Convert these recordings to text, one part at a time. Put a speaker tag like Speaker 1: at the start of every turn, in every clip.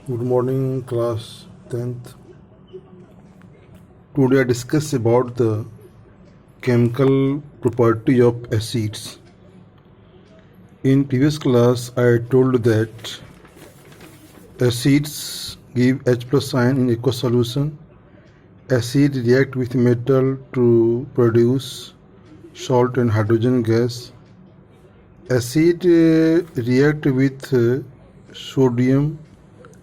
Speaker 1: Good morning, class 10th. Today I discuss about the chemical property of acids. In previous class, I told that acids give H plus ion in aqueous solution. Acid react with metal to produce salt and hydrogen gas. Acid react with sodium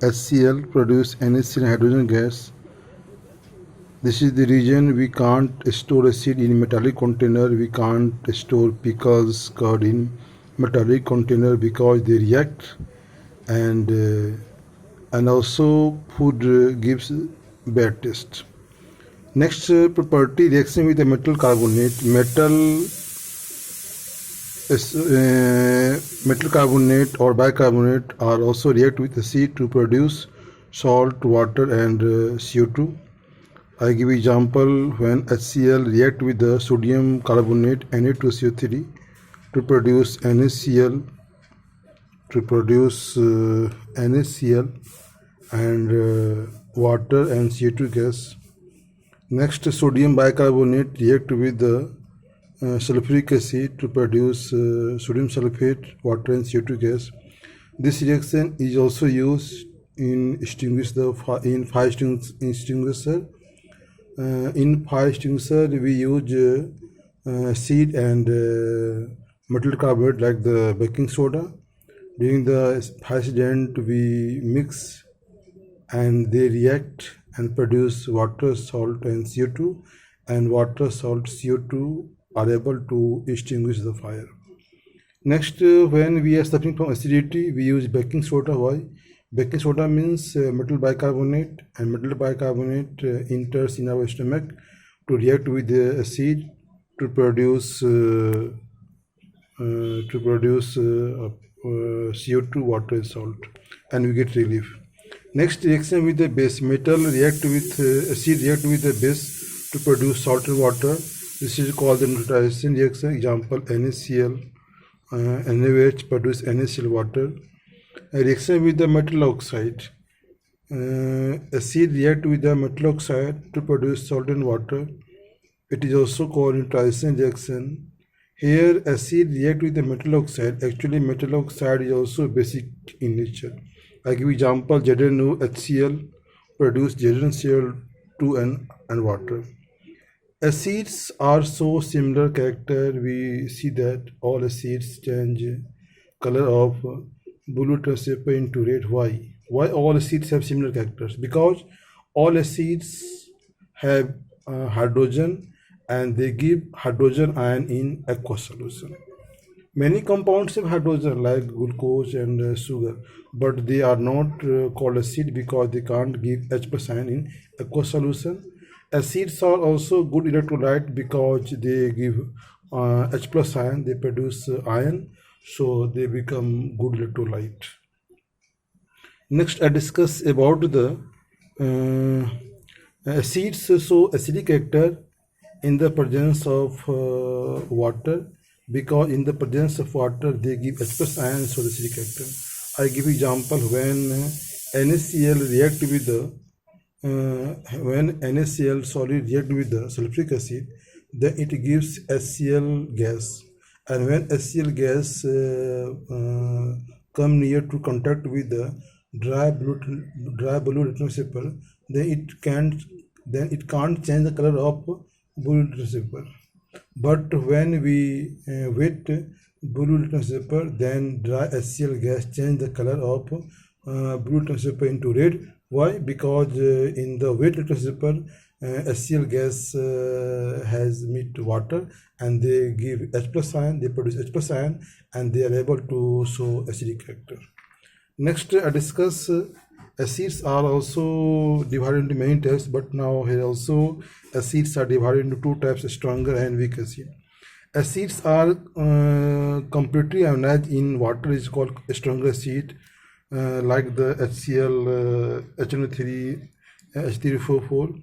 Speaker 1: HCl produce NaCl and hydrogen gas. This is the reason we can't store acid in metallic container. We can't store pickles, curd in metallic container because they react, and also food gives bad taste. Next property, reaction with the metal carbonate. Metal carbonate or bicarbonate are also react with acid to produce salt, water, and CO2. I give example when HCl react with the sodium carbonate Na2CO3 to produce NaCl and water and CO2 gas. Next, sodium bicarbonate react with the sulfuric acid to produce sodium sulfate, water and CO2 gas. This reaction is also used in fire extinguisher. In fire extinguisher, we use acid and metal carbonate like the baking soda. During the fire accident, we mix and they react and produce water, salt and CO2, and water, salt, CO2 are able to extinguish the fire. Next, when we are suffering from acidity, we use baking soda. Why? Baking soda means metal bicarbonate, and metal bicarbonate enters in our stomach to react with the acid to produce CO2, water and salt, and we get relief. Next, reaction with the base. Metal react with acid react with the base to produce salt and water. This is called the neutralization reaction. Example, NaCl, NaOH produce NaCl water. A reaction with the metal oxide. Acid react with the metal oxide to produce salt and water. It is also called neutralization reaction. Here, acid react with the metal oxide. Actually, metal oxide is also basic in nature. I give example, ZnOHCl produce ZnCl2 and water. Acids are so similar character. We see that all acids change color of blue transpaper into red. Why? Why all acids have similar characters? Because all acids have hydrogen and they give hydrogen ion in aqueous solution. Many compounds have hydrogen like glucose and sugar, but they are not called acid because they can't give H plus ion in aqueous solution. Acids are also good electrolyte because they give H plus ion, they produce iron, so they become good electrolyte. Next, I discuss about the acids. So acidic character in the presence of water, because in the presence of water they give H plus ion, so the acidic character. I give example when NaCl react with the when NaCl solid react with the sulfuric acid, then it gives HCl gas, and when HCl gas come near to contact with the dry blue litmus paper, then it can't change the color of blue litmus paper. But when we wet blue litmus paper, then dry HCl gas change the color of blue litmus paper into red. Why? Because in the wet litmus paper, HCl gas has met water and they give H plus ion, they produce H plus ion, and they are able to show acidic character. Next, I discuss acids are also divided into many types, but now here also acids are divided into two types: stronger and weak acid. Acids are completely ionized in water is called stronger acid, like the HCl, HNO3, H344.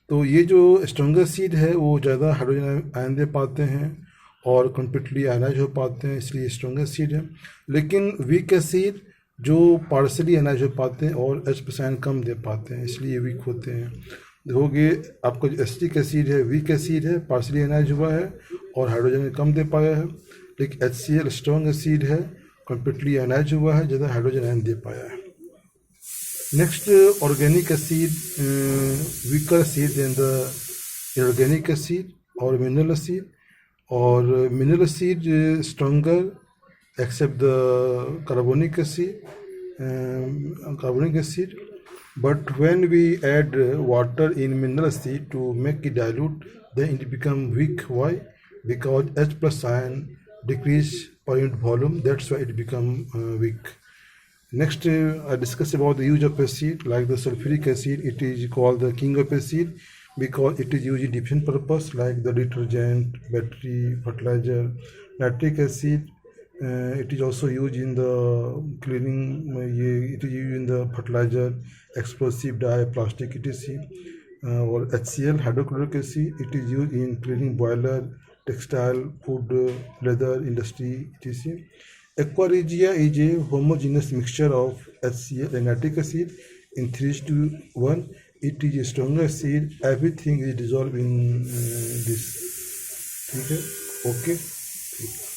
Speaker 1: तो ये जो stronger acid है वो ज़्यादा hydrogen ion दे पाते हैं और completely ionise हो पाते हैं, इसलिए स्ट्रॉन्गर एसिड है. लेकिन वीक एसिड जो पार्सली एनाइज हो पाते हैं और H+ कम दे पाते हैं, इसलिए वीक होते हैं। देखोगे आपका जो एसिटिक एसिड है वीक एसिड है, पार्सली एनाइज हुआ है और हाइड्रोजन कम दे पाया है, लेकिन HCl स्ट्रॉन्ग एसिड है, कम्प्लीटली एनाइज हुआ है, ज़्यादा हाइड्रोजन आयन दे पाया है। Next organic acid, weaker acid than the inorganic acid और मिनरल एसिड, और mineral acid stronger except the carbonic acid, but when we add water in mineral acid to make it dilute, then it become weak. Why? Because H+ ion decrease per unit volume, that's why it become weak. Next, I discuss about the use of acid. Like the sulfuric acid, it is called the king of acid because it is used in different purpose like the detergent, battery, fertilizer. Nitric acid, it is also used in the cleaning, it is used in the fertilizer, explosive dye, plastic, etc. Or HCl, hydrochloric acid, it is used in cleaning boiler, textile, food, leather industry, etc. Aqua regia is a homogeneous mixture of HCl and nitric acid in 3:1. It is a stronger acid. Everything is dissolved in this. ठीक है, okay, ठीक है।